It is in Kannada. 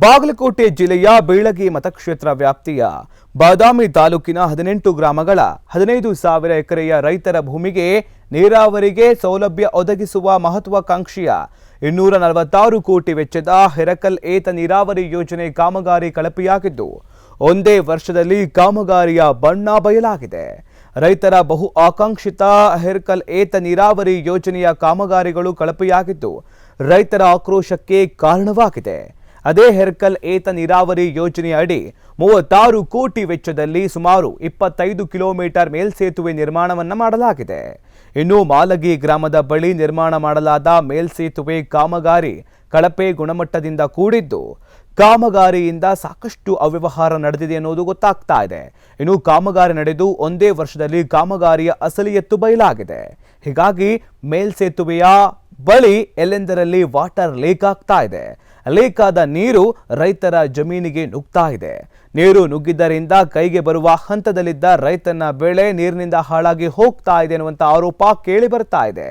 ಬಾಗಲಕೋಟೆ ಜಿಲ್ಲೆಯ ಬೀಳಗಿ ಮತಕ್ಷೇತ್ರ ವ್ಯಾಪ್ತಿಯ ಬಾದಾಮಿ ತಾಲೂಕಿನ 18 ಗ್ರಾಮಗಳ 15,000 ಎಕರೆಯ ರೈತರ ಭೂಮಿಗೆ ನೀರಾವರಿಗೆ ಸೌಲಭ್ಯ ಒದಗಿಸುವ ಮಹತ್ವಾಕಾಂಕ್ಷೆಯ 246 ಕೋಟಿ ವೆಚ್ಚದ ಹಿರಕಲ್ ಏತ ನೀರಾವರಿ ಯೋಜನೆ ಕಾಮಗಾರಿ ಕಳಪೆಯಾಗಿದ್ದು ಒಂದೇ ವರ್ಷದಲ್ಲಿ ಕಾಮಗಾರಿಯ ಬಣ್ಣ ಬಯಲಾಗಿದೆ. ರೈತರ ಬಹು ಆಕಾಂಕ್ಷಿತ ಹಿರಕಲ್ ಏತ ನೀರಾವರಿ ಯೋಜನೆಯ ಕಾಮಗಾರಿಗಳು ಕಳಪೆಯಾಗಿದ್ದು ರೈತರ ಆಕ್ರೋಶಕ್ಕೆ ಕಾರಣವಾಗಿದೆ. ಅದೇ ಹಿರಕಲ್ ಏತ ನೀರಾವರಿ ಯೋಜನೆಯ ಅಡಿ 36 ಕೋಟಿ ವೆಚ್ಚದಲ್ಲಿ ಸುಮಾರು 25 ಕಿಲೋಮೀಟರ್ ಮೇಲ್ಸೇತುವೆ ನಿರ್ಮಾಣವನ್ನು ಮಾಡಲಾಗಿದೆ. ಇನ್ನು ಮಾಲಗಿ ಗ್ರಾಮದ ಬಳಿ ನಿರ್ಮಾಣ ಮಾಡಲಾದ ಮೇಲ್ಸೇತುವೆ ಕಾಮಗಾರಿ ಕಳಪೆ ಗುಣಮಟ್ಟದಿಂದ ಕೂಡಿದ್ದು ಕಾಮಗಾರಿಯಿಂದ ಸಾಕಷ್ಟು ಅವ್ಯವಹಾರ ನಡೆದಿದೆ ಅನ್ನೋದು ಗೊತ್ತಾಗ್ತಾ ಇದೆ. ಇನ್ನು ಕಾಮಗಾರಿ ನಡೆದು ಒಂದೇ ವರ್ಷದಲ್ಲಿ ಕಾಮಗಾರಿಯ ಅಸಲಿಯತ್ತು ಬಯಲಾಗಿದೆ. ಹೀಗಾಗಿ ಮೇಲ್ಸೇತುವೆಯ ಬಳಿ ಎಲ್ಲೆಂದರಲ್ಲಿ ವಾಟರ್ ಲೀಕ್ ಆಗ್ತಾ ಇದೆ. ಲೀಕ್ ಆದ ನೀರು ರೈತರ ಜಮೀನಿಗೆ ನುಗ್ತಾ ಇದೆ. ನೀರು ನುಗ್ಗಿದ್ದರಿಂದ ಕೈಗೆ ಬರುವ ಹಂತದಲ್ಲಿದ್ದ ರೈತನ ಬೆಳೆ ನೀರಿನಿಂದ ಹಾಳಾಗಿ ಹೋಗ್ತಾ ಇದೆ ಅನ್ನುವಂಥ ಆರೋಪ ಕೇಳಿ ಬರ್ತಾ ಇದೆ.